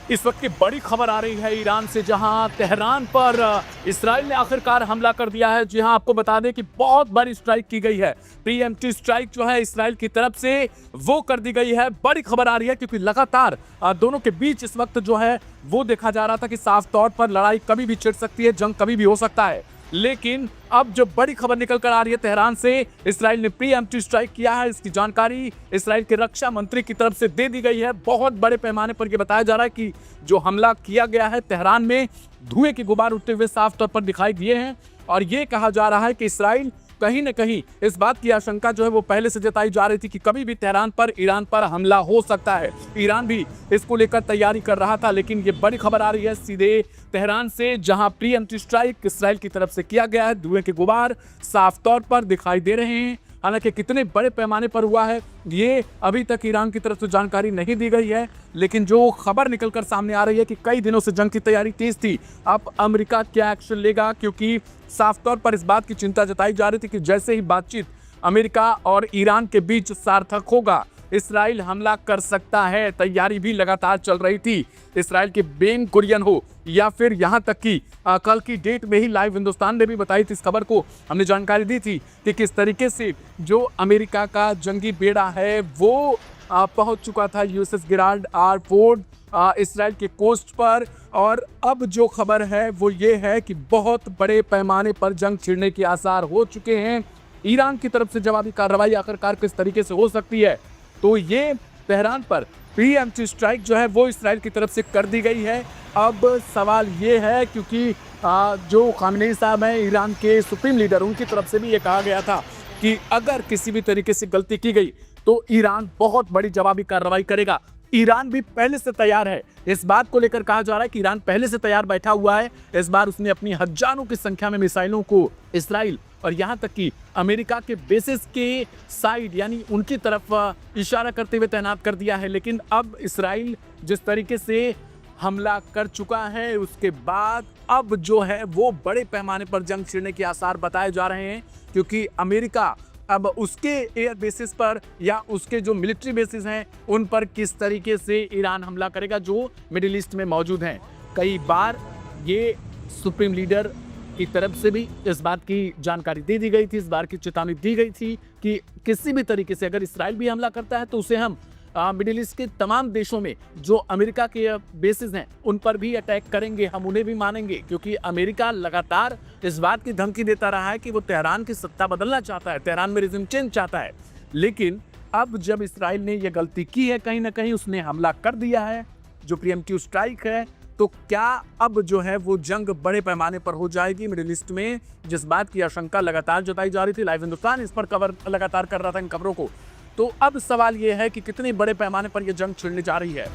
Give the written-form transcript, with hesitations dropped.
इस वक्त की बड़ी खबर आ रही है ईरान से, जहां तेहरान पर इसराइल ने आखिरकार हमला कर दिया है। जी हां, आपको बता दें कि बहुत बड़ी स्ट्राइक की गई है। प्रीएम्प्टिव स्ट्राइक जो है इसराइल की तरफ से वो कर दी गई है। बड़ी खबर आ रही है क्योंकि लगातार दोनों के बीच इस वक्त जो है वो देखा जा रहा था कि साफ तौर पर लड़ाई कभी भी छिड़ सकती है, जंग कभी भी हो सकता है। लेकिन अब जो बड़ी खबर निकल कर आ रही है तेहरान से, इसराइल ने प्रीएम्प्टिव स्ट्राइक किया है। इसकी जानकारी इसराइल के रक्षा मंत्री की तरफ से दे दी गई है। बहुत बड़े पैमाने पर यह बताया जा रहा है कि जो हमला किया गया है तेहरान में, धुएं के गुबार उठते हुए साफ तौर पर दिखाई दिए हैं। और यह कहा जा रहा है कि इसराइल कहीं न कहीं इस बात की आशंका जो है वो पहले से जताई जा रही थी कि कभी भी तेहरान पर, ईरान पर हमला हो सकता है। ईरान भी इसको लेकर तैयारी कर रहा था, लेकिन ये बड़ी खबर आ रही है सीधे तेहरान से, जहां प्रीएम्प्टिव स्ट्राइक इसराइल की तरफ से किया गया है। धुएं के गुबार साफ तौर पर दिखाई दे रहे हैं। हालांकि कितने बड़े पैमाने पर हुआ है ये अभी तक ईरान की तरफ से जानकारी नहीं दी गई है, लेकिन जो खबर निकलकर सामने आ रही है कि कई दिनों से जंग की तैयारी तेज थी। अब अमेरिका क्या एक्शन लेगा, क्योंकि साफ तौर पर इस बात की चिंता जताई जा रही थी कि जैसे ही बातचीत अमेरिका और ईरान के बीच सार्थक होगा, इसराइल हमला कर सकता है। तैयारी भी लगातार चल रही थी। इसराइल के बेन गुरियन हो या फिर यहाँ तक कि कल की डेट में ही लाइव हिंदुस्तान ने भी बताई थी इस खबर को, हमने जानकारी दी थी कि किस तरीके से जो अमेरिका का जंगी बेड़ा है वो पहुंच चुका था USS Gerald R Ford Israel के कोस्ट पर। और अब जो खबर है वो ये है कि बहुत बड़े पैमाने पर जंग छिड़ने के आसार हो चुके हैं। ईरान की तरफ से जवाबी कार्रवाई आखिरकार किस तरीके से हो सकती है, तो ये तेहरान पर प्रीएम्प्टिव स्ट्राइक जो है वो इसराइल की तरफ से कर दी गई है। अब सवाल ये है, क्योंकि जो खामेनी साहब हैं ईरान के सुप्रीम लीडर, उनकी तरफ से भी ये कहा गया था कि अगर किसी भी तरीके से गलती की गई तो ईरान बहुत बड़ी जवाबी कार्रवाई करेगा। ईरान भी पहले से तैयार है। इस बात को लेकर कहा जा रहा है कि ईरान पहले से तैयार बैठा हुआ है। इस बार उसने अपनी हजारों की संख्या में मिसाइलों को इसराइल और यहां तक कि अमेरिका के बेसिस के साइड यानी उनकी तरफ इशारा करते हुए तैनात कर दिया है। लेकिन अब इसराइल जिस तरीके से हमला कर चुका है, उसके बाद अब जो है वो बड़े पैमाने पर जंग छिड़ने के आसार बताए जा रहे हैं, क्योंकि अमेरिका अब उसके एयर बेसिस पर या उसके जो मिलिट्री बेसिस हैं उन पर किस तरीके से ईरान हमला करेगा जो मिडिल ईस्ट में मौजूद हैं। कई बार ये सुप्रीम लीडर की तरफ से भी इस बात की जानकारी दे दी गई थी, इस बार की चेतावनी दी गई थी कि किसी भी तरीके से अगर इसराइल भी हमला करता है तो उसे हम मिडिल ईस्ट के तमाम देशों में जो अमेरिका के बेसिस हैं उन पर भी अटैक करेंगे, हम उन्हें भी मानेंगे। क्योंकि अमेरिका लगातार इस बात की धमकी देता रहा है कि वो तेहरान की सत्ता बदलना चाहता है, तेहरान में रिजिम चेंज चाहता है। लेकिन अब जब इसराइल ने यह गलती की है, कहीं ना कहीं उसने हमला कर दिया है, जो प्रीएम्प्टिव स्ट्राइक है, तो क्या अब जो है वो जंग बड़े पैमाने पर हो जाएगी मिडिल ईस्ट में, जिस बात की आशंका लगातार जताई जा रही थी। लाइव हिंदुस्तान इस पर कवर लगातार कर रहा था इन खबरों को। तो अब सवाल ये है कि कितने बड़े पैमाने पर यह जंग छिड़ने जा रही है।